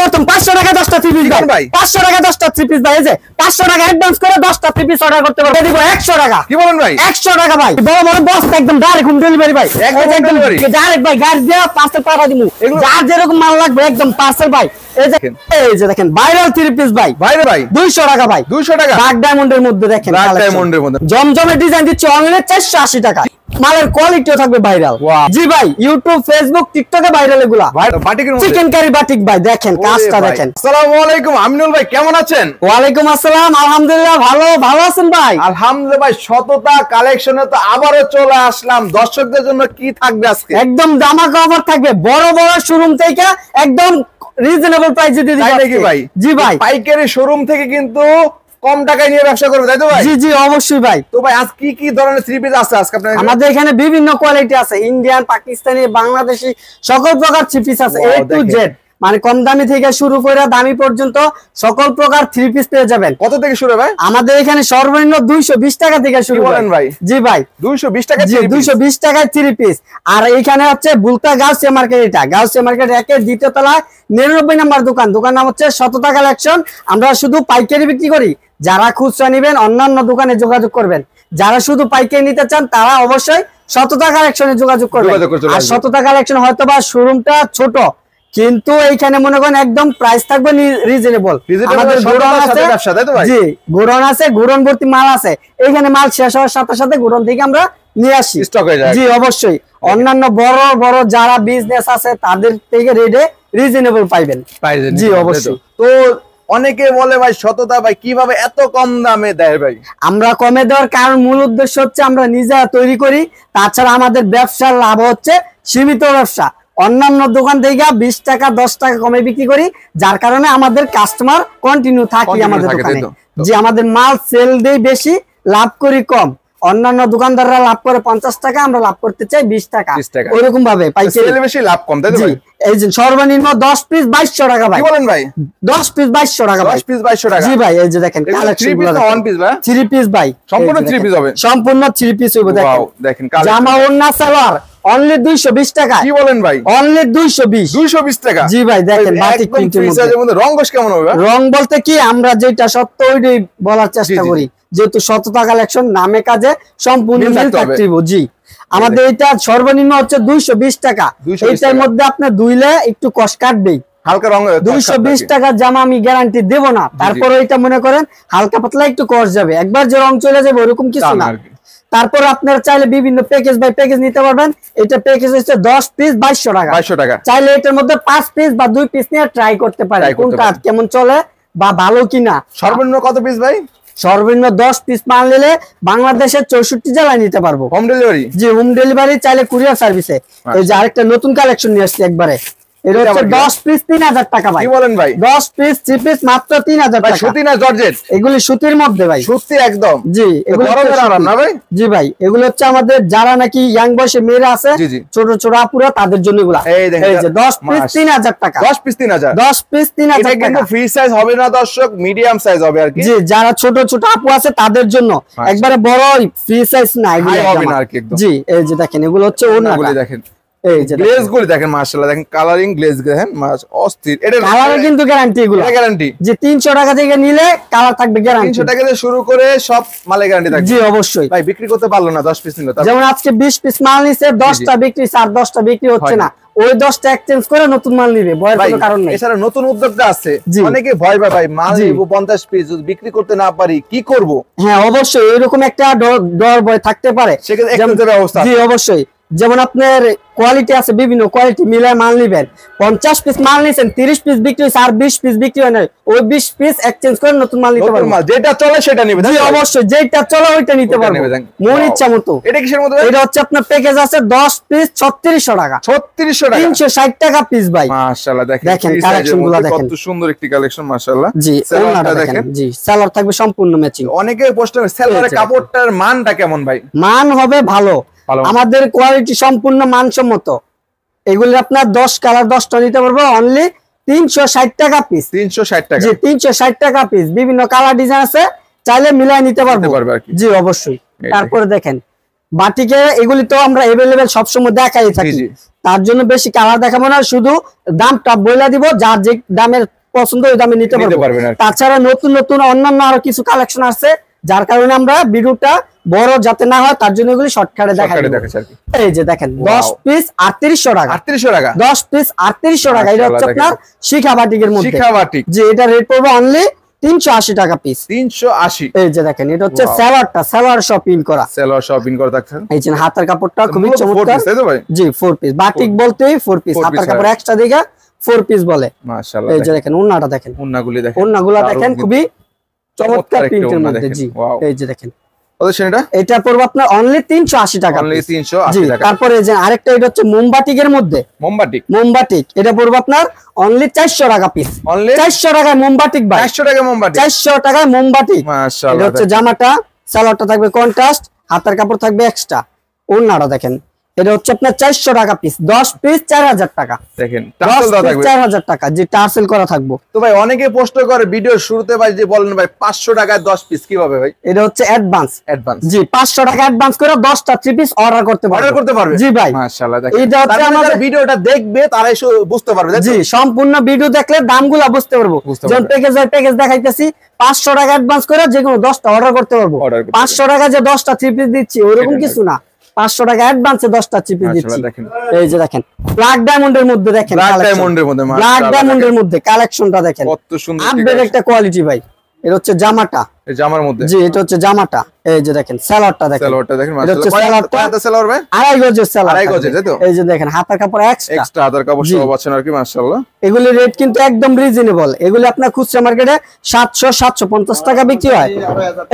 সর্বপ্রথম 500 টাকা 10টা থ্রি পিস ভাই, 500 টাকা 10টা থ্রি পিস ভাই। এই যে 500 টাকা অ্যাডভান্স করে 10টা থ্রি পিস অর্ডার করতে পারবে, দিব 100 টাকা। কি বলেন ভাই? 100 টাকা ভাই, বড় বড় বস্তা একদম ডাইরেক্ট হোম ডেলিভারি ভাই, একদম ডাইরেক্ট ভাই, গাড়ি দিয়ে পার্সেল পাঠা দিমু, যার যেরকম মাল লাগবে একদম পার্সেল ভাই। এই যে দেখেন ভাইরাল থ্রি পিস ভাই, ভাই 200 টাকা ভাই, 200 টাকা ব্ল্যাক ডায়মন্ডের মধ্যে দেখেন, ব্ল্যাক ডায়মন্ডের মধ্যে জমজমের ডিজাইন দিচ্ছে অনলি 480 টাকা। মালের কোয়ালিটিও থাকবে ভাইরাল। জি ভাই, ইউটিউব ফেসবুক টিকটকে ভাইরাল এগুলা। বাটিকের মধ্যে চিকেন কারি বাটিক ভাই, দেখেন কাজটা দেখেন। আসসালামু আলাইকুম আমিনুল ভাই, কেমন আছেন? ওয়ালাইকুম আসসালাম, আলহামদুলিল্লাহ ভালো আছেন ভাই? আলহামদুলিল্লাহ ভাই, শততা কালেকশনে তো আবারো চলে আসলাম। দর্শকদের জন্য কি থাকবে আজকে? একদম ধামাকা অফার থাকবে, বড় বড় শোরুম থেকে একদম রিজনেবল প্রাইসে দিয়ে দিচ্ছি। নাকি ভাই? জি ভাই, পাইকারি শোরুম থেকে কিন্তু কম টাকায় নিয়ে ব্যবসা করবে, তাই তো ভাই? জি জি অবশ্যই ভাই। তো ভাই আজ কি ধরনের থ্রি পিস আছে আজকে আপনাদের? আমাদের এখানে বিভিন্ন কোয়ালিটি আছে, ইন্ডিয়ান, পাকিস্তানি, বাংলাদেশি, সকল প্রকার থ্রি পিস আছে, A to Z। মানে কম দামি থেকে শুরু করে দামি পর্যন্ত সকল প্রকার থ্রি পিস পেয়ে যাবেন। কত থেকে শুরু ভাই? আমাদের এখানে সর্বনিম্ন 220 টাকা থেকে শুরু করেন ভাই। জি ভাই, 220 টাকা, জি 220 টাকায় থ্রি পিস। আর এইখানে হচ্ছে বুলতা গাউসিয়া মার্কেট, এটা গাউসিয়া মার্কেট একের দ্বিতীয় তলায় 99 নম্বর দোকান নাম হচ্ছে শততা কালেকশন। আমরা শুধু পাইকারি বিক্রি করি, যারা খুচরা নেবেন অন্যান্য দোকানে যোগাযোগ করবেন, যারা শুধু পাইকারি নিতে চান তারা অবশ্যই শততা কালেকশনে যোগাযোগ করবেন। আর শততা কালেকশন হয়তো বা শোরুমটা ছোট, কিন্তু এইখানে মনে করেন একদম প্রাইস থাকবে রিজনেবল। আমাদের গোডাউন আছে, জি গোডাউন আছে, গোডাউন ভর্তি মাল আছে। এইখানে মাল শেষ হওয়ার সাথে সাথে গোডাউন থেকে আমরা নিয়ে আসি, স্টক হয়ে যায়। জি অবশ্যই। অন্যান্য বড় বড় যারা বিজনেস আছে তাদের থেকে রেটে রিজনেবল পাইবেন, জি অবশ্যই। তো অনেকে বলে ভাই শততা ভাই কিভাবে এত কম দামে দেয় ভাই? আমরা কমে দেওয়ার কারণ মূল উদ্দেশ্য হচ্ছে আমরা নিজেরা তৈরি করি, তাছাড়া আমাদের ব্যবসার লাভ হচ্ছে সীমিত ব্যবসা। অন্যান্য দোকান থেকে 20 টাকা 10 টাকা কমে বিক্রি করি, যার কারণে আমাদের কাস্টমার কন্টিনিউ থাকি আমাদের দোকানে। যে আমাদের মাল সেল দেই বেশি, লাভ করি কম। অন্যান্য দোকানদাররা লাভ করে 50 টাকা, আমরা লাভ করতে চাই 20 টাকা, ওইরকম ভাবে পাইকারি বেশি লাভ কম, তাই তো ভাই? এই যে সর্বনিম্ন 10 পিস 2200 টাকা ভাই। কি বলেন ভাই? 10 পিস 2200 টাকা ভাই, 10 পিস 2200 টাকা। জি ভাই, এই যে দেখেন কালেকশনগুলো, 1 পিস ভাই, 3 পিস ভাই, সম্পূর্ণ 3 পিস হবে, সম্পূর্ণ 3 পিস হবে। দেখেন জামা ওড়না সালোয়ার অনলি 220 টাকা। কি বলেন ভাই? অনলি 220 টাকা। জি ভাই, দেখেন বাটিক প্রিন্টের মধ্যে। রং গোশ কেমন হবে? রং বলতে কি, আমরা যেটা সত্য ওইটাই বলার চেষ্টা করি, যেহেতু শততা কালেকশন নামে কাজে সম্পূর্ণ মিল থাকতে হবে। জি, আমাদের এটা সর্বনিম্ন হচ্ছে 220 টাকা। এইটার মধ্যে আপনি ধুইলে একটু কষ্ট কাটবেই, হালকা রং। 220 টাকার জামা আমি গ্যারান্টি দেব না। তারপরে এটা মনে করেন হালকা পাতলা একটু কষ্ট যাবে, একবার যে রং চলে যাবে ওরকম কিছু না। তারপর আপনারা চাইলে বিভিন্ন প্যাকেজ বাই প্যাকেজ নিতে পারবেন। এটা প্যাকেজ হচ্ছে 10 পিস 2200 টাকা। চাইলে এটার মধ্যে 5 পিস বা 2 পিস নিয়ে ট্রাই করতে পারেন কোনটা কেমন চলে বা ভালো কিনা। সর্বনিম্ন কত পিস ভাই? সর্বনিম্ন 10 পিস মাল নিলে বাংলাদেশের 64 জেলায় নিতে পারবো, হোম ডেলিভারি। জি হোম ডেলিভারি, চাইলে কুরিয়ার সার্ভিসে। এই যে আরেকটা নতুন কালেকশন নিয়ে আসছি একবারে, এটা হচ্ছে 10 পিস 3000 টাকা ভাই। কি বলেন ভাই? 10 পিস 3 পিস মাত্র 3000 টাকা। সুতি না জর্জেট? এগুলি সুতির মধ্যে ভাই, সুতি একদম। জি এগুলো আরাম না ভাই? জি ভাই, এগুলো হচ্ছে আমাদের যারা নাকি ইয়াং বয়সে মেয়েরা আছে, ছোট ছোট আপুরা, তাদের জন্য এগুলা। এই যে 10 পিস 3000 টাকা। 10 পিস 3000। 10 পিস 3000 টাকা। এটা কিন্তু ফ্রি সাইজ হবে না দর্শক, মিডিয়াম সাইজ হবে আর কি। জি, যারা ছোট ছোট আপু আছে তাদের জন্য, একবারে বড় ফ্রি সাইজ না, এগুলো হবে না আর কি একদম। জি, এই যে দেখেন এগুলো হচ্ছে ওড়নাগুলো দেখেন, এই যে গ্লেজগুলো দেখেন, মাশাআল্লাহ দেখেন, কালারিং গ্লেজ দেখেন, অস্থির। এটা কালার কিন্তু গ্যারান্টি, এগুলো গ্যারান্টি। যে 300 টাকা থেকে নিলে কালার থাকবে গ্যারান্টি। 300 টাকা থেকে শুরু করে সব মালে গ্যারান্টি থাকবে। জি অবশ্যই ভাই, বিক্রি করতে পারলো না 10 পিস নিলো, যেমন আজকে 20 পিস মাল নিছে, 10টা বিক্রি, আর 10টা বিক্রি হচ্ছে না, ওই 10টা এক্সচেঞ্জ করে নতুন মাল নিবে, ভয়ের কোনো কারণ নেই। এছাড়া নতুন উদ্যোক্তা আছে, অনেকে ভয় পায় ভাই, মাল নিব 50 পিস, যদি বিক্রি করতে না পারি কি করব? হ্যাঁ অবশ্যই, এরকম একটা ডর ভয় থাকতে পারে, সেক্ষেত্রে ব্যবস্থা। জি অবশ্যই, যেমন আপনার কোয়ালিটি আছে, বিভিন্ন কোয়ালিটি মিলায় মাল নিবেন। 50 পিস মাল নিছেন, 30 পিস বিক্রি হইছে, আর 20 পিস বিক্রি হয় না, ওই 20 পিস এক্সচেঞ্জ করে নতুন মাল নিতে পারবেন। যেটা চলে সেটা নিবে, জি অবশ্যই, যেটা চলে ওইটা নিতে পারবেন মন ইচ্ছা মতো। এটা কিসের মধ্যে? এটা হচ্ছে আপনার প্যাকেজ আছে 10 পিস 3600 টাকা। 3600 টাকা, 360 টাকা পিস ভাই। মাশাআল্লাহ দেখেন কালেকশনগুলো দেখেন, কত সুন্দর একটি কালেকশন মাশাআল্লাহ। জি ওনাটা দেখেন, জি সালোয়ার থাকবে সম্পূর্ণ ম্যাচিং। অনেকে প্রশ্ন করে সালোয়ারের কাপড়টার মানটা কেমন ভাই? মান হবে ভালো, আমাদের কোয়ালিটি সম্পূর্ণ মানসম্মত। এগুলি আপনার 10 কালার 10টা নিতে পারবো অনলি 360 টাকা পিস। 360 টাকা, জি 360 টাকা পিস। বিভিন্ন কালার ডিজাইন আছে, চাইলে মিলাই নিতে পারবো। জি অবশ্যই। তারপরে দেখেন বাটিকে এগুলি তো আমরা अवेलेबल সব সময় দেখাই থাকি, তার জন্য বেশি কালার দেখাবো না, শুধু দামটা বলে দিব, যার যে দামের পছন্দ ওই দামে নিতে পারবেন। তাছাড়া নতুন নতুন অন্যান্য আরো কিছু কালেকশন আছে, যার কারণে আমরা ভিডিওটা বড় যাতে না হয় তার জন্য এগুলি শর্টকাটে দেখাই। এই যে দেখেন 10 পিস 3800 টাকা, 3800 টাকা 10 পিস 3800 টাকা। এটা হচ্ছে আপনার শিখা বাটিকের মধ্যে, শিখা বাটিক। জি এটা রেট পড়বে অনলি 380 টাকা পিস, 380। এই যে দেখেন এটা হচ্ছে সালোয়ারটা, সালোয়ার শপিং করা, সালোয়ার শপিং করা থাকছে। এই যে হাতের কাপড়টা খুবই চমৎকার, তাই তো ভাই? জি 4 পিস বাটিক বলতেই 4 পিস, হাতের কাপড় এক্সট্রা দিগা 4 পিস বলে। মাশাআল্লাহ, এই যে দেখেন ওন্নাটা দেখেন, ওন্নাগুলি দেখেন, ওন্নাগুলো দেখেন খুবই চমৎকার প্রিন্টের মধ্যে। জি এই যে দেখেন এটা পড়বে আপনার অনলি 380 টাকা, অনলি 380 টাকা। তারপরে এই যে আরেকটা এটা হচ্ছে মোমবাটিকের মধ্যে, মোমবাটিক এটা পড়বে আপনার অনলি 400 টাকা পিস, অনলি 400 টাকায় মোমবাটিক ভাই, 400 টাকায় মোমবাটিক, 400 টাকায় মোমবাটিক। মাশাআল্লাহ, এটা হচ্ছে জামাটা, সালোয়ারটা থাকবে কন্ট্রাস্ট, হাতের কাপড় থাকবে এক্সট্রা, ওন্নাটা দেখেন এটা হচ্ছে আপনার 400 টাকা পিস, 10 পিস 4000 টাকা, দেখেন টার্সেল দাও থাকবে 4000 টাকা, যে টার্সেল করা থাকবে। তো ভাই অনেকে প্রশ্ন করে ভিডিওর শুরুতে ভাই যে বলেন ভাই 500 টাকায় 10 পিস কিভাবে ভাই? এটা হচ্ছে অ্যাডভান্স, জি 500 টাকা অ্যাডভান্স করে 10টা 3 পিস অর্ডার করতে পারবে, জি ভাই। মাশাআল্লাহ, দেখেন এটা হচ্ছে আমাদের ভিডিওটা দেখবে তারাই বুঝতে পারবে, জি সম্পূর্ণ ভিডিও দেখলে দামগুলো বুঝতে পারবো। যেমন প্যাকেজ দেখাইতেছি, 500 টাকা অ্যাডভান্স করে যে কোনো 10টা অর্ডার করতে পারবো। 500 টাকা যে 10টা 3 পিস দিচ্ছি ওরকম কিছু না, 500 টাকা অ্যাডভান্সে 10টা 3 পিস দিচ্ছি। এই যে দেখেন ব্ল্যাক ডায়মন্ডের মধ্যে দেখেন, ব্ল্যাক ডায়মন্ডের মধ্যে কালেকশনটা দেখেন কত সুন্দর, আপডেট একটা কোয়ালিটি ভাই। এটা হচ্ছে জামাটা, এই জামার মধ্যে, জি এটা হচ্ছে জামাটা। এই যে দেখেন সালোয়ারটা দেখেন, মাশাআল্লাহ কয়টা সালোয়ার ভাই? আড়াই গজের সালোয়ার, আড়াই গজের, তাই তো? এই যে দেখেন হাতের কাপড় এক্সট্রা হাতের কাপড় সহ পাচ্ছেন আর কি, মাশাআল্লাহ। এগুলি রেট কিন্তু একদম রিজনেবল, এগুলি আপনার খুচরা মার্কেটে 700 750 টাকা বিক্রি হয়।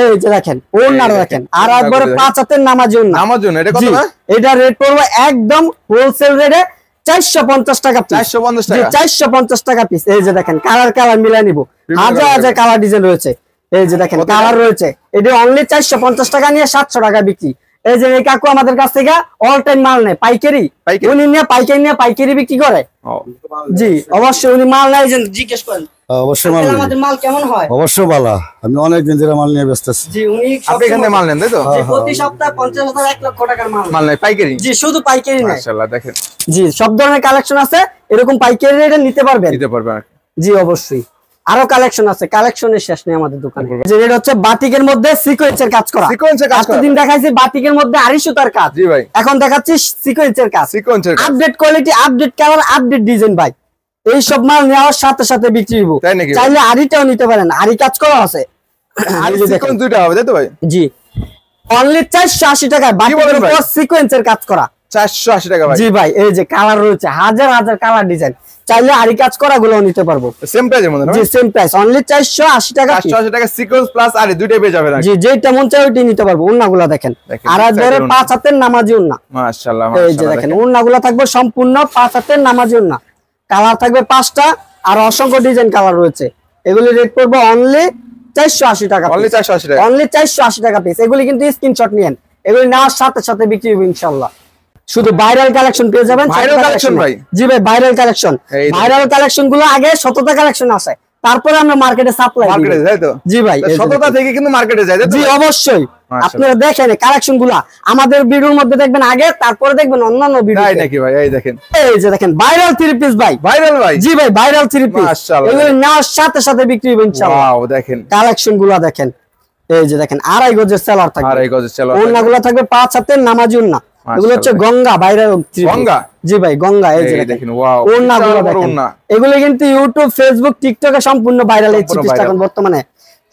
এই যে দেখেন ওন্নাটা দেখেন, আর একবারে 5 হাতের নামাজি ওন্না, এটা কত না? এটা রেট পড়বে একদম হোলসেল রেটে 450 টাকা, 450 টাকা পিস। এই যে দেখেন কালার মিলাই নিব, হাজার হাজার কালার ডিজাইন রয়েছে। এই যে দেখেন কালার রয়েছে, এটা অনলি 450 টাকা নিয়ে 700 টাকা বিক্রি। এই যে এই কাকু আমাদের কাছ থেকে অল টাইম মাল নেয়, পাইকারি, উনি নিয়ে পাইকারি বিক্রি করে। জি অবশ্যই উনি মাল নেয়, জিজ্ঞেস করেন অবশ্যই মাল, আমাদের মাল কেমন হয়? অবশ্যই ভালো, আমি অনেক দিন ধরে মাল নিয়ে ব্যস্ত আছি। জি উনি আপনি এখানে মাল নেন, তাই তো? প্রতি সপ্তাহে 50,000 1 লক্ষ টাকার মাল নেয় পাইকারি, জি শুধু পাইকারি নেয়। মাশাআল্লাহ দেখেন, জি সব ধরনের কালেকশন আছে, এরকম পাইকারি রেটে নিতে পারবেন, জি অবশ্যই। আরো কালেকশন আছে, কালেকশনের শেষ নেই আমাদের দোকানে। যে এটা হচ্ছে বাটিকের মধ্যে সিকোয়েন্সের কাজ করা, এতদিন দেখাইছি বাটিকের মধ্যে আড়ি সুতার কাজ, জি ভাই এখন দেখাচ্ছি সিকোয়েন্সের কাজ, update quality, update colour, update design ভাই। এই সব মাল নেওয়ার সাথে সাথে বিক্রি হইব, চাইলে আড়িটাও নিতে পারেন, আড়ি কাজ করা আছে, সিকোয়েন্স দুইটা হবে, তাই তো ভাই? জি অনলি 480 টাকা বাটিকের উপর সিকোয়েন্সের কাজ করা, 480 টাকা ভাই। জি ভাই এই যে কালার রয়েছে, হাজার হাজার কালার ডিজাইন, চাইলে আড়ি কাজ করা গুলো নিতে পারবো সেম প্রাইসের মধ্যে, জি সেম প্রাইস অনলি 480 টাকা, 480 টাকা সিকোয়েন্স প্লাস আড়ি দুইটাই পেয়ে যাবেন, জি যেটা মন চাই ওইটাই নিতে পারবো। ওন্নাগুলো দেখেন, আর একবারে 5 হাতের নামাজি ওন্না, মাশাআল্লাহ এই যে দেখেন ওন্নাগুলো থাকবে সম্পূর্ণ 5 হাতের নামাজি ওন্না, কালার থাকবে 5টা, আর অসংখ্য ডিজাইন কালার রয়েছে। এগুলি রেট পড়বে অনলি 480 টাকা, অনলি 480 টাকা, অনলি 480 টাকা পিস। এগুলি কিন্তু স্ক্রিনশট নিয়েন, এগুলি নেওয়ার সাথে সাথে বিক্রি হবে ইনশাআল্লাহ। শুধু ভাইরাল কালেকশন পেয়ে যাবেন, ভাইরাল কালেকশন ভাই, জি ভাই ভাইরাল কালেকশন, ভাইরাল কালেকশন গুলো আগে সততা কালেকশন আসে, তারপরে আমরা মার্কেটে সাপ্লাই দিই, মার্কেটে যাই তো, জি ভাই সততা থেকে কিন্তু মার্কেটে যায়, জি অবশ্যই। আপনারা দেখেন কালেকশন গুলা আমাদের ভিডিওর মধ্যে দেখবেন আগে, তারপরে দেখবেন অন্যান্য ভিডিও, তাই নাকি ভাই? এই দেখেন, এই যে দেখেন ভাইরাল 3 পিস ভাই, ভাইরাল ভাই, জি ভাই ভাইরাল 3 পিস, মাশাআল্লাহ এগুলো নেওয়ার সাথে সাথে বিক্রি হবে ইনশাআল্লাহ। ওয়াও দেখেন কালেকশন গুলা দেখেন, এই যে দেখেন আড়াই গজের সেলার থাকবে, আড়াই গজের সেলার, ওন্নাগুলো থাকবে 5 হাতের নামাজি ওন্না, এগুলো হচ্ছে গঙ্গা ভাইরাল, গঙ্গা, জি ভাই গঙ্গা। এই যে দেখেন ওয়াও ওন্নাগুলো দেখেন, এগুলো কিন্তু ইউটিউব ফেসবুক টিকটকে সম্পূর্ণ ভাইরাল এই চিপস এখন বর্তমানে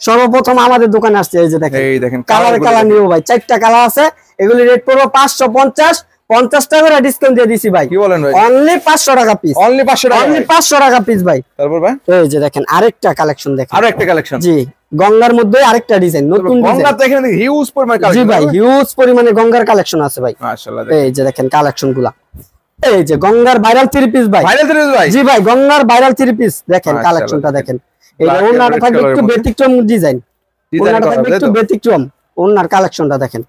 সর্বপ্রথম আমাদের দোকানে আসছে। এই যে দেখেন কালার নিও ভাই, 4টা কালার আছে, এগুলি রেট পড়বে 550 50 টাকা করে ডিসকাউন্ট দিয়ে দিছি ভাই, কি বলেন ভাই? অনলি 500 টাকা পিস, অনলি 500 টাকা, অনলি 500 টাকা পিস ভাই। তারপর ভাই এই যে দেখেন আরেকটা কালেকশন দেখেন, আরেকটা কালেকশন, জি গঙ্গার মধ্যে আরেকটা ডিজাইন, নতুন ডিজাইন, গঙ্গা তো এখানে হিউজ পরিমাণে কালেকশন, জি ভাই হিউজ পরিমাণে গঙ্গার কালেকশন আছে ভাই, মাশাআল্লাহ। এই যে দেখেন কালেকশনগুলা, এই যে গঙ্গার ভাইরাল 3 পিস ভাই, ভাইরাল 3 পিস ভাই, জি ভাই গঙ্গার ভাইরাল 3 পিস দেখেন কালেকশনটা দেখেন। এই ওন্নাটা থাকবে একটু ব্যতিক্রম ডিজাইন, ওন্নাটা থাকবে একটু ব্যতিক্রম, ওন্নার কালেকশনটা দেখেন।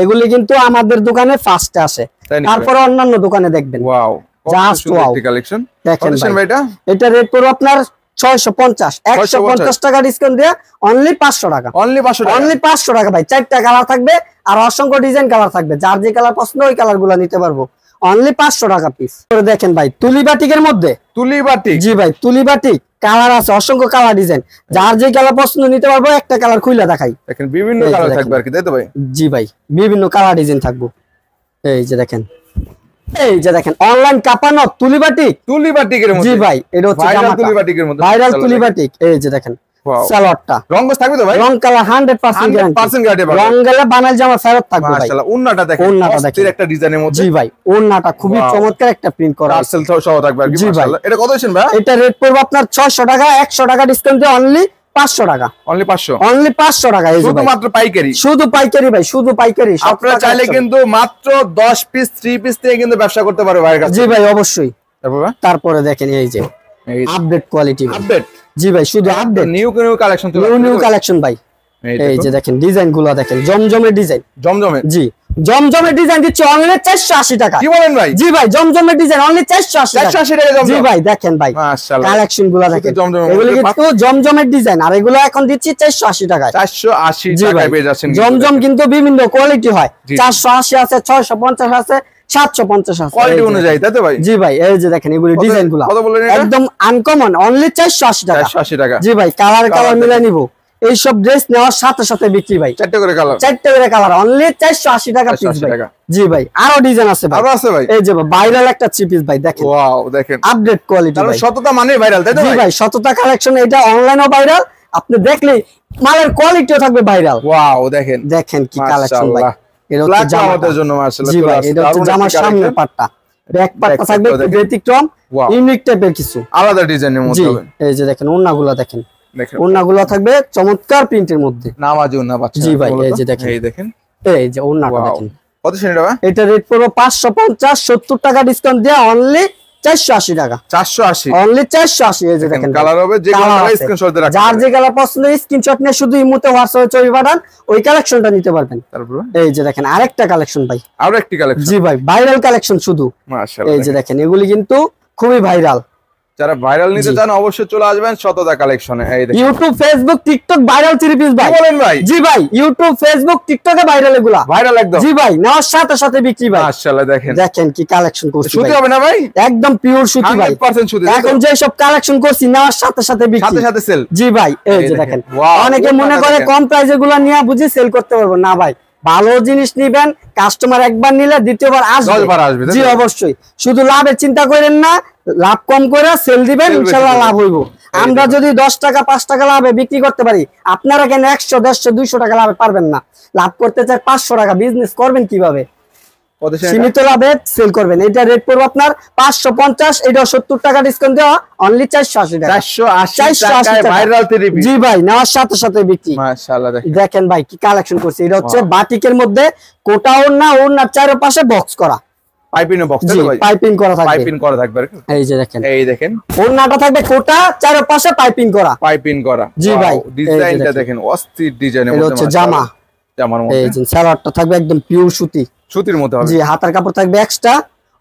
এগুলি কিন্তু আমাদের দোকানে ফার্স্টে আসে, তারপরে অন্যান্য দোকানে দেখবেন। ওয়াও জাস্ট ওয়াও কালেকশন দেখেন ভাই, এটা রেট পড়বে আপনার 650, 150 টাকা ডিসকাউন্ট দিয়ে অনলি 500 টাকা, অনলি 500 টাকা, অনলি 500 টাকা ভাই। 4টা কালার থাকবে আর অসংখ্য ডিজাইন কালার থাকবে, যার যে কালার পছন্দ ওই কালার গুলা নিতে পারবো, অনলি 500 টাকা পিস। দেখেন ভাই তুলি বাটিকের মধ্যে, তুলি বাটিক, জি ভাই তুলি বাটিক কালার আছে, অসংখ্য কালার ডিজাইন, যার যে কালার পছন্দ নিতে পারবো। একটা কালার খুলে দেখাই, দেখেন বিভিন্ন কালার থাকবে আর কি, তাই তো ভাই? জি ভাই বিভিন্ন কালার ডিজাইন থাকবো। এই যে দেখেন, এই যে দেখেন অনলাইন কাপানো তুলি বাটিক, তুলি বাটিকের মধ্যে, জি ভাই এটা হচ্ছে ভাইরাল জামাটা, তুলি বাটিকের মধ্যে, ভাইরাল তুলি বাটিক। এই যে দেখেন সালোয়ারটা, রং থাকবে তো ভাই? রং কালার 100% গ্যারান্টি, রং গেলে বানাল জামা ফেরত থাকবে ভাই। মাশাআল্লাহ ওন্নাটা দেখেন, ওন্নাটা দেখেন একটা ডিজাইনের মধ্যে, জি ভাই ওন্নাটা খুবই চমৎকার একটা প্রিন্ট করা আছে, টার্সেল সহ থাকবে আর কি। মাশাআল্লাহ এটা কত দিবেন ভাই? এটা রেট পড়বে আপনার 600 টাকা, 100 টাকা ডিসকাউন্ট দিয়ে অনলি 500 টাকা, অনলি 500, অনলি 500 টাকা। এই যে শুধু মাত্র পাইকারি, শুধু পাইকারি ভাই, শুধু পাইকারি। আপনারা চাইলে কিন্তু মাত্র 10 পিস 3 পিস থেকে কিন্তু ব্যবসা করতে পারবে ভাইয়ের কাছে। জি ভাই অবশ্যই। তারপরে দেখেন এই যে আপডেট কোয়ালিটি, আপডেট, জি ভাই শুধু update, new collection, new collection ভাই। এই যে দেখেন ডিজাইন গুলো দেখেন, জমজমের ডিজাইন, জমজমে, জি জমজমের ডিজাইন দিচ্ছে অনলি 480 টাকা। কি বলেন ভাই? জি ভাই জমজমের ডিজাইন অনলি 480 টাকা, 480 টাকা জমজম। জি ভাই দেখেন ভাই মাশাআল্লাহ কালেকশন গুলো দেখেন, এগুলো কিন্তু জমজমের ডিজাইন, আর এগুলো এখন দিচ্ছি 480 টাকায়, 480 টাকায় পেয়ে যাচ্ছেন। জমজম কিন্তু বিভিন্ন কোয়ালিটি হয়, 480 আছে, 650 আছে, 750 আছে কোয়ালিটি অনুযায়ী, তাই তো ভাই? জি ভাই এই যে দেখেন এগুলো ডিজাইন গুলো একদম আনকমন, অনলি 480 টাকা, 480 টাকা। জি ভাই কালার মিলাই নিব, এই সব ড্রেস নেওয়ার সাথে সাথে বিক্রি ভাই, 4টা করে কালার, 4টা করে কালার, অনলি 480 টাকা পিস ভাই। জি ভাই আরো ডিজাইন আছে ভাই, আরো আছে ভাই। এই যে ভাইরাল একটা থ্রি পিস ভাই দেখেন, ওয়াও দেখেন আপডেট কোয়ালিটি ভাই, সততা মানে ভাইরাল, তাই তো জি ভাই সততা কালেকশন, এটা অনলাইনও ভাইরাল, আপনি দেখলেই মালের কোয়ালিটিও থাকবে ভাইরাল। ওয়াও দেখেন, দেখেন কি কালেকশন ভাই, এটা হচ্ছে জামার জন্য মাশাআল্লাহ। জি ভাই এটা হচ্ছে জামার সামনের পাটটা, ব্যাক পাটটা থাকবে ব্যতিক্রম, ইউনিক টাইপের কিছু, আলাদা ডিজাইনের মধ্যে হবে। এই যে দেখেন ওন্নাগুলো দেখেন, দেখেন ওন্নাগুলো থাকবে চমৎকার প্রিন্টের মধ্যে, নামাজি ওন্না পাচ্ছেন। জি ভাই এই যে দেখেন, এই দেখেন এই যে ওন্নাটা দেখেন কত শুনে টাকা, এটা রেট পড়বে 550, 70 টাকা ডিসকাউন্ট দিয়ে অনলি 480 টাকা, 480, অনলি 480। এই যে দেখেন কালার হবে, যে কালার স্ক্রিনশট দিয়ে রাখবেন, যার যে কালার পছন্দ স্ক্রিনশট নিয়ে শুধু ইমোতে হোয়াটসঅ্যাপে ছবি পাঠান, ওই কালেকশনটা নিতে পারবেন। তারপর এই যে দেখেন আরেকটা কালেকশন ভাই, আরো একটি কালেকশন, জি ভাই ভাইরাল কালেকশন শুধু, মাশাআল্লাহ। এই যে দেখেন এগুলি কিন্তু খুবই ভাইরাল, যারা ভাইরাল নিতে চান অবশ্যই চলে আসবেন শততা কালেকশনে। এই দেখেন YouTube Facebook TikTok viral three piece ভাই, কি বলেন ভাই? জি ভাই ইউটিউব ফেসবুক টিকটকে ভাইরাল, এগুলা ভাইরাল একদম, জি ভাই নেওয়ার সাথে সাথে বিক্রি ভাই। মাশাআল্লাহ দেখেন, দেখেন কি কালেকশন করছি সুতি ভাই, হবে না ভাই? একদম পিওর সুতি ভাই, 100% সুতি। এখন যে সব কালেকশন করছি নেওয়ার সাথে সাথে বিক্রি, সাথে সাথে সেল, জি ভাই এই যে দেখেন। অনেকে মনে করে কম প্রাইসে গুলা নিয়ে বুঝি সেল করতে পারবো না, ভাই ভালো জিনিস নিবেন, কাস্টমার একবার নিলে দ্বিতীয়বার আসবে, 10 বার আসবে, জি অবশ্যই। শুধু লাভের চিন্তা করেন না, লাভ কম করে সেল দিবেন, ইনশাআল্লাহ লাভ হইব। আমরা যদি 10 টাকা 5 টাকা লাভে বিক্রি করতে পারি, আপনারা কেন 100 150 200 টাকা লাভে পারবেন না? লাভ করতে চাই 500 টাকা, বিজনেস করবেন কিভাবে? সীমিত লাভে সেল করবেন। এটা রেট পড়বে আপনার 550, এটা 70 টাকা ডিসকাউন্ট দেওয়া অনলি 480 টাকা, 480 টাকায় ভাইরাল থ্রি পিস, জি ভাই নেওয়ার সাথে সাথে বিক্রি। মাশাআল্লাহ দেখেন ভাই কি কালেকশন করছে, এটা হচ্ছে বাটিকের মধ্যে কোটা ওড়না, ওড়নার চারপাশে বক্স করা, পাইপিং বক্স, জি পাইপিং করা থাকবে, পাইপিং করা থাকবে। এই যে দেখেন, এই দেখেন ওড়নাটা থাকবে কোটা, চারপাশে পাইপিং করা, পাইপিং করা, জি ভাই ডিজাইনটা দেখেন অস্থির ডিজাইনের মধ্যে, এটা হচ্ছে জামা, জামার মধ্যে এই যে সালোয়ারটা থাকবে একদম পিওর সুতি, সুতির মধ্যে হবে, জি হাতার কাপড় থাকবে এক্সট্রা,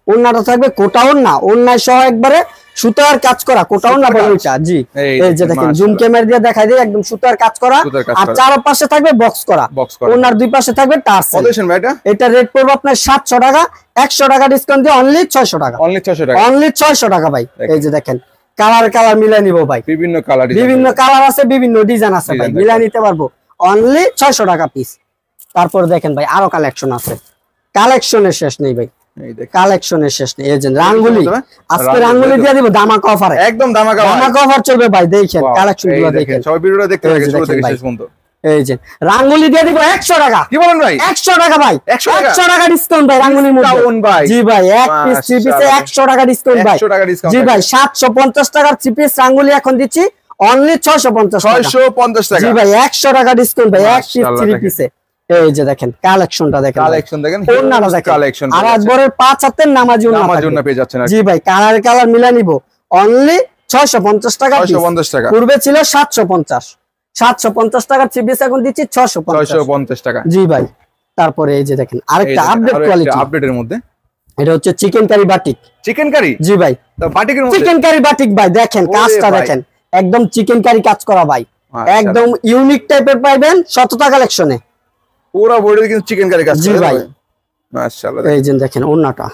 ওড়নাটা থাকবে কোটা ওড়না, ওড়নায় সহ একবারে সুতার কাজ করা, কোটা ওড়না বলে ওইটা, জি এই যে দেখেন জুম ক্যামেরা দিয়ে দেখাই দিই, একদম সুতার কাজ করা, আর চারপাশে থাকবে বক্স করা, ওড়নার দুই পাশে থাকবে টার্সেল। কত দিবেন ভাই এটা? এটা রেট পড়বে আপনার 700 টাকা, 100 টাকা ডিসকাউন্ট দিয়ে অনলি 600 টাকা, অনলি 600 টাকা, অনলি 600 টাকা ভাই। এই যে দেখেন কালার মিলাই নিব ভাই, বিভিন্ন কালার, বিভিন্ন কালার আছে, বিভিন্ন ডিজাইন আছে ভাই, মিলাই নিতে পারবো, অনলি 600 টাকা পিস। তারপর দেখেন ভাই আরো কালেকশন আছে, কালেকশনের শেষ নেই ভাই, কালেকশনের শেষ নেই। এই যে রাঙ্গুলি, আজকে রাঙ্গুলি দিয়ে দিব ধামাকা অফারে, একদম ধামাকা অফার চলবে ভাই। দেখেন কালেকশন গুলো দেখেন, সবাই ভিডিওটা দেখতে থাকেন শুরু থেকে শেষ পর্যন্ত। এই যে রাঙ্গুলি দিয়ে দিব 100 টাকা, কি বলেন ভাই? 100 টাকা ভাই, 100 টাকা ডিসকাউন্ট ভাই রাঙ্গুলির মধ্যে, জি ভাই এক পিস থ্রি পিসে 100 টাকা ডিসকাউন্ট ভাই, 100 টাকা ডিসকাউন্ট, জি ভাই 750 টাকার থ্রি পিস রাঙ্গুলি এখন দিচ্ছি অনলি 650 টাকা, জি ভাই 100 টাকা ডিসকাউন্ট ভাই এক পিস থ্রি পিসে। এই যে দেখেন কালেকশনটা দেখেন, কালেকশন দেখেন, ওন্নাটা দেখেন, কালেকশন আর একবারে 5 হাতের নামাজি ওন্না পেয়ে যাচ্ছেন, জি ভাই কালার মিলা নিব অনলি 650 টাকা, 650 টাকা, পূর্বে ছিল 750 টাকার থ্রি পিস এখন দিচ্ছি 650 টাকা, জি ভাই। তারপরে এই যে দেখেন আরেকটা আপডেট কোয়ালিটি, আপডেটের মধ্যে এটা হচ্ছে চিকেন কারি বাটিক, চিকেন কারি, জি ভাই তো বাটিকের মধ্যে চিকেন কারি বাটিক ভাই, দেখেন কাজটা দেখেন, একদম চিকেন কারি কাজ করা ভাই, একদম ইউনিক টাইপের পাইবেন শততা কালেকশনে। পুরো বডি কিন্তু চিকেন কারি কাজ জি ভাই মাশাআল্লাহ। এই যে দেখেন ওন্নাটা,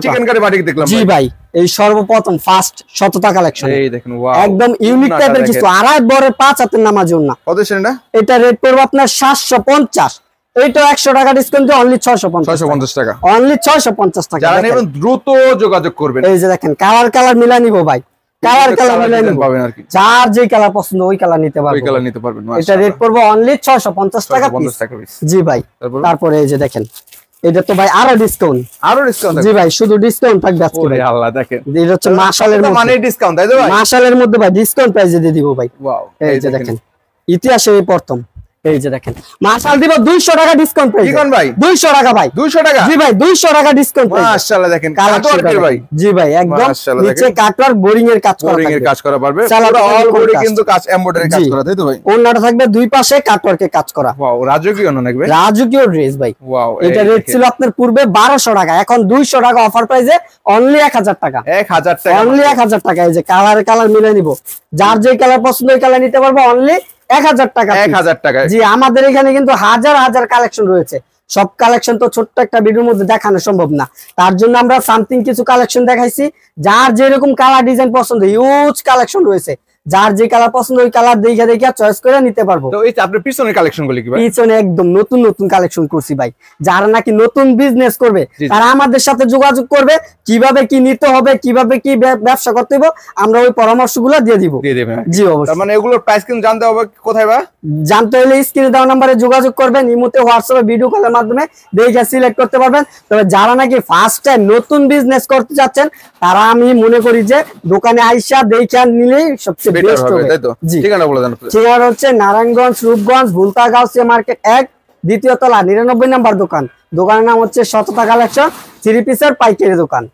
চিকেন কারি বাটিক দেখলাম জি ভাই এই সর্বপ্রথম ফার্স্ট শততা কালেকশন। এই দেখেন ওয়াও একদম ইউনিক টাইপের কিছু, আড়াই বড় 5 হাতের নামাজ ওন্না। কত সেটা? এটা রেট পড়বে আপনার 750, এইটা 100 টাকা ডিসকাউন্ট দিয়ে অনলি 650 টাকা, অনলি 650 টাকা। যারা নেবেন দ্রুত যোগাযোগ করবেন। এই যে দেখেন কালার মিলা নিব ভাই, কালার মিলা নিব পাবেন আর কি, যার যে কালার পছন্দ ওই কালার নিতে পারবেন, ওই কালার নিতে পারবেন। এটা রেট পড়বে অনলি 650 টাকা পিস। জি ভাই তারপরে এই যে দেখেন এটা তো ভাই আরো ডিসকাউন্ট, জি ভাই শুধু ডিসকাউন্ট থাকবে আজকে ভাই। আল্লাহ দেখেন এটা হচ্ছে মাশালের মধ্যে, মানে ডিসকাউন্ট তাই তো ভাই? মাশালের মধ্যে ভাই ডিসকাউন্ট প্রাইসে দিয়ে দিব ভাই। ওয়াও এই যে দেখেন ইতিহাসে প্রথম, এই যে দেখেন মাশাল দিব 200 টাকা ডিসকাউন্ট প্রাইস। কি কোন ভাই? 200 টাকা ভাই, 200 টাকা? জি ভাই 200 টাকা ডিসকাউন্ট প্রাইস। মাশাআল্লাহ দেখেন কালার ভাই, জি ভাই একদম নিচে কাটওয়ার্ক বোরিং এর কাজ করা, বোরিং এর কাজ করা পারবে, পুরো অল বডি কিন্তু কাজ এমব্রয়ডারি কাজ করা তাই তো ভাই? ওন্নাটা থাকবে দুই পাশে কাটওয়ার্কে কাজ করা। ওয়াও রাজকীয় না নাকি ভাই? রাজকীয় ড্রেস ভাই। ওয়াও এটা রেট ছিল আপনার পূর্বে 1200 টাকা, এখন 200 টাকা অফার প্রাইসে অনলি 1000 টাকা, 1000 টাকা, অনলি 1000 টাকা। এই যে কালার মিলে নিব, যার যে কালার পছন্দ ওই কালার নিতে পারবো অনলি 1000 টাকা, 1000 টাকা। জি আমাদের এখানে কিন্তু হাজার হাজার কালেকশন রয়েছে, সব কালেকশন তো ছোট্ট একটা ভিডিওর মধ্যে দেখানো সম্ভব না, তার জন্য আমরা সামথিং কিছু কালেকশন দেখাইছি। যার যেরকম কালার ডিজাইন পছন্দ হিউজ কালেকশন রয়েছে, যার যে কালার পছন্দ ওই কালার দেখে চয়েস করে নিতে পারবো। তো এই আপনার পিছনের কালেকশন গুলি কি ভাই? পিছনে একদম নতুন কালেকশন করছি ভাই, যারা নাকি নতুন বিজনেস করবে তারা আমাদের সাথে যোগাযোগ করবে, কিভাবে কি নিতে হবে, কিভাবে কি ব্যবসা করতে হবে, আমরা ওই পরামর্শগুলো দিয়ে দিব। জি অবশ্যই। তার মানে এগুলোর প্রাইস কিন্তু জানতে হবে কোথায় বা? জানতে হলে স্ক্রিনে দেওয়া নম্বরে যোগাযোগ করবেন, ইমোতে হোয়াটসঅ্যাপে ভিডিও কলের মাধ্যমে দেখে সিলেক্ট করতে পারবেন। তবে যারা নাকি ফার্স্ট টাইম নতুন বিজনেস করতে যাচ্ছেন তারা আমি মনে করি যে দোকানে আইসা দেখে নিলেই সবচেয়ে বেস্ট হবে, তাই তো? ঠিকানা বলে দেন। ঠিকানা হচ্ছে নারায়ণগঞ্জ রূপগঞ্জ ভুলতা গাউসিয়া মার্কেট 1, দ্বিতীয় তলা 99 নম্বর দোকান। দোকানের নাম হচ্ছে শততা কালেকশন, 3 পিসের পাইকারি দোকান।